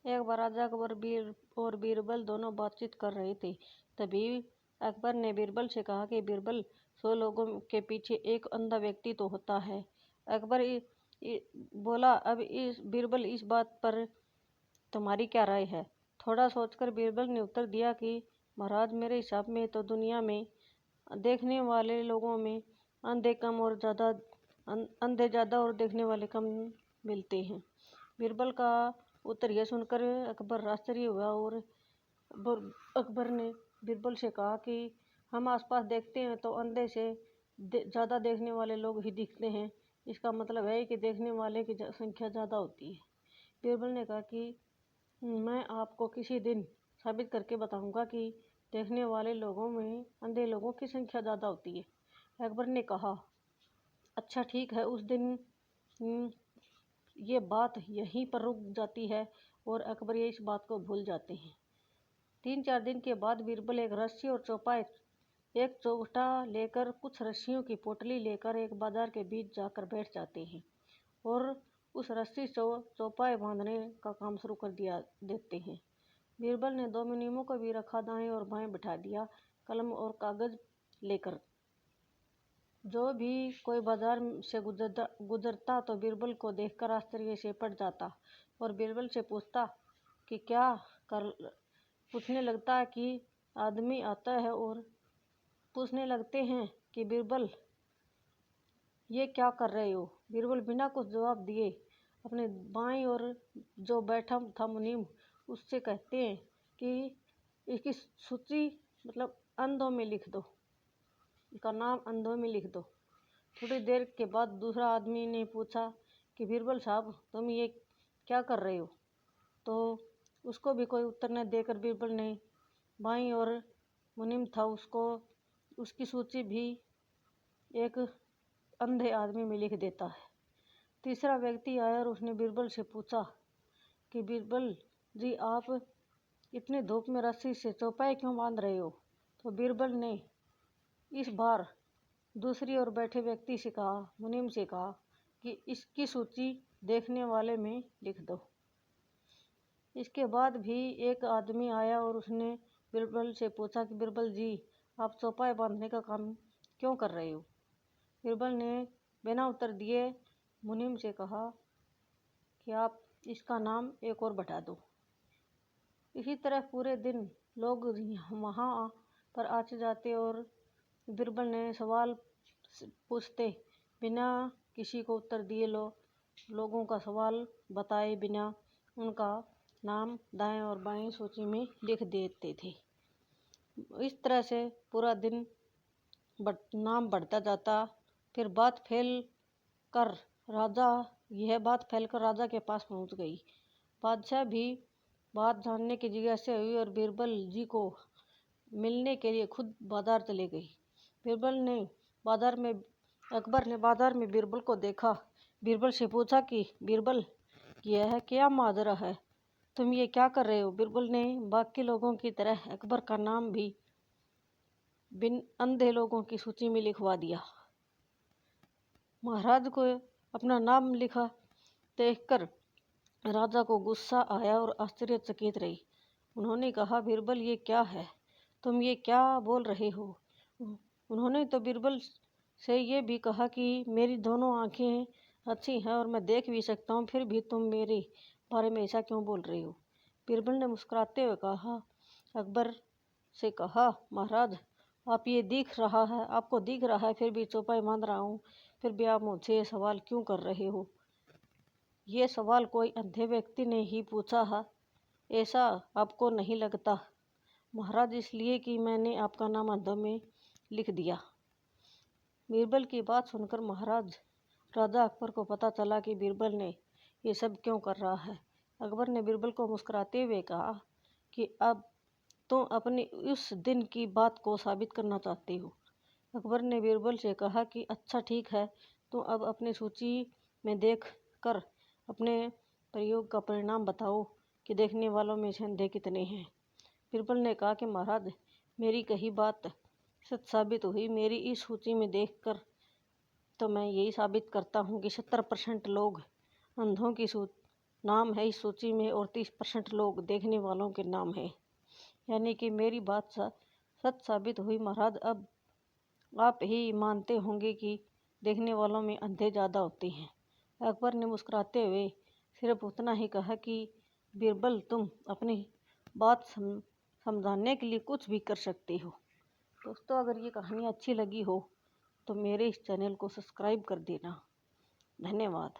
एक बार राजा अकबर और बीरबल दोनों बातचीत कर रहे थे। तभी अकबर ने बीरबल से कहा कि बीरबल, 100 लोगों के पीछे एक अंधा व्यक्ति तो होता है। अकबर बोला, अब बीरबल, इस बात पर तुम्हारी क्या राय है? थोड़ा सोचकर बीरबल ने उत्तर दिया कि महाराज, मेरे हिसाब में तो दुनिया में देखने वाले लोगों में अंधे ज़्यादा और देखने वाले कम मिलते हैं। बीरबल का उत्तर यह सुनकर अकबर आश्चर्य हुआ और अकबर ने बीरबल से कहा कि हम आसपास देखते हैं तो अंधे से ज़्यादा देखने वाले लोग ही दिखते हैं। इसका मतलब है कि देखने वाले की संख्या ज़्यादा होती है। बीरबल ने कहा कि मैं आपको किसी दिन साबित करके बताऊंगा कि देखने वाले लोगों में अंधे लोगों की संख्या ज़्यादा होती है। अकबर ने कहा, अच्छा ठीक है। उस दिन ये बात यहीं पर रुक जाती है और अकबर ये इस बात को भूल जाते हैं। 3-4 दिन के बाद बीरबल एक रस्सी और एक चौखटा लेकर कुछ रस्सियों की पोटली लेकर एक बाजार के बीच जाकर बैठ जाते हैं और उस रस्सी चौपाए बांधने का काम शुरू कर देते हैं। बीरबल ने 2 मुनीमों को भी रखा, दाएं और बाएं बिठा दिया, कलम और कागज लेकर। जो भी कोई बाजार से गुजरता तो बीरबल को देखकर आश्चर्य से पड़ जाता और बीरबल से पूछने लगता कि आदमी आता है और पूछने लगते हैं कि बीरबल, ये क्या कर रहे हो? बीरबल बिना कुछ जवाब दिए अपने बाईं ओर जो बैठा था मुनीम, उससे कहते हैं कि इसकी सूची मतलब अंधों में लिख दो, इसका नाम अंधों में लिख दो। थोड़ी देर के बाद दूसरा आदमी ने पूछा कि बीरबल साहब, तुम ये क्या कर रहे हो? तो उसको भी कोई उत्तर न देकर बीरबल ने बाईं ओर मुनीम था उसकी सूची भी एक अंधे आदमी में लिख देता है। तीसरा व्यक्ति आया और उसने बीरबल से पूछा कि बीरबल जी, आप इतने धूप में रस्सी से चौपाई क्यों बांध रहे हो? तो बीरबल ने इस बार दूसरी ओर बैठे व्यक्ति से कहा, मुनीम से कहा कि इसकी सूची देखने वाले में लिख दो। इसके बाद भी एक आदमी आया और उसने बीरबल से पूछा कि बीरबल जी, आप चौपाई बांधने का काम क्यों कर रहे हो? बीरबल ने बिना उत्तर दिए मुनीम से कहा कि आप इसका नाम एक और बढ़ा दो। इसी तरह पूरे दिन लोग वहाँ पर आते जाते और बीरबल ने सवाल पूछते बिना किसी को उत्तर दिए लोगों का सवाल बताए बिना उनका नाम दाएं और बाएं सूची में लिख देते थे। इस तरह से पूरा दिन नाम बढ़ता जाता। फिर यह बात फैलकर राजा के पास पहुंच गई। बादशाह भी बात जानने की जिज्ञासा हुई और बीरबल जी को मिलने के लिए खुद बाजार चले गए। अकबर ने बाजार में बीरबल को देखा। बीरबल से पूछा कि बीरबल, यह क्या माजरा है? तुम ये क्या कर रहे हो? बीरबल ने बाकी लोगों की तरह अकबर का नाम भी अंधे लोगों की सूची में लिखवा दिया। महाराज को अपना नाम लिखा देखकर राजा को गुस्सा आया और आश्चर्यचकित रही। उन्होंने कहा, बीरबल ये क्या है? तुम ये क्या बोल रहे हो? उन्होंने तो बीरबल से ये भी कहा कि मेरी दोनों आंखें अच्छी हैं और मैं देख भी सकता हूँ, फिर भी तुम मेरे बारे में ऐसा क्यों बोल रहे हो? बीरबल ने मुस्कुराते हुए अकबर से कहा, महाराज, आपको दिख रहा है फिर भी चौपाई बांध रहा हूँ, फिर भी आप मुझसे ये सवाल क्यों कर रहे हो? ये सवाल कोई अंधे व्यक्ति ने ही पूछा है, ऐसा आपको नहीं लगता? महाराज, इसलिए कि मैंने आपका नाम अंधों में लिख दिया। बीरबल की बात सुनकर राजा अकबर को पता चला कि बीरबल ने ये सब क्यों कर रहा है। अकबर ने बीरबल को मुस्कुराते हुए कहा कि अब तुम अपनी उस दिन की बात को साबित करना चाहते हो। अकबर ने बीरबल से कहा कि अच्छा ठीक है, तुम अब अपनी सूची में देख कर अपने प्रयोग का परिणाम बताओ कि देखने वालों में से अंधे कितने हैं। बीरबल ने कहा कि महाराज, मेरी कही बात सच साबित हुई। मेरी इस सूची में देखकर तो मैं यही साबित करता हूँ कि 70% लोग अंधों की नाम है इस सूची में और 30% लोग देखने वालों के नाम है। यानी कि मेरी बात सच साबित हुई महाराज। अब आप ही मानते होंगे कि देखने वालों में अंधे ज़्यादा होते हैं। अकबर ने मुस्कुराते हुए सिर्फ उतना ही कहा कि बीरबल, तुम अपनी बात समझाने के लिए कुछ भी कर सकते हो। दोस्तों, अगर ये कहानी अच्छी लगी हो तो मेरे इस चैनल को सब्सक्राइब कर देना। धन्यवाद।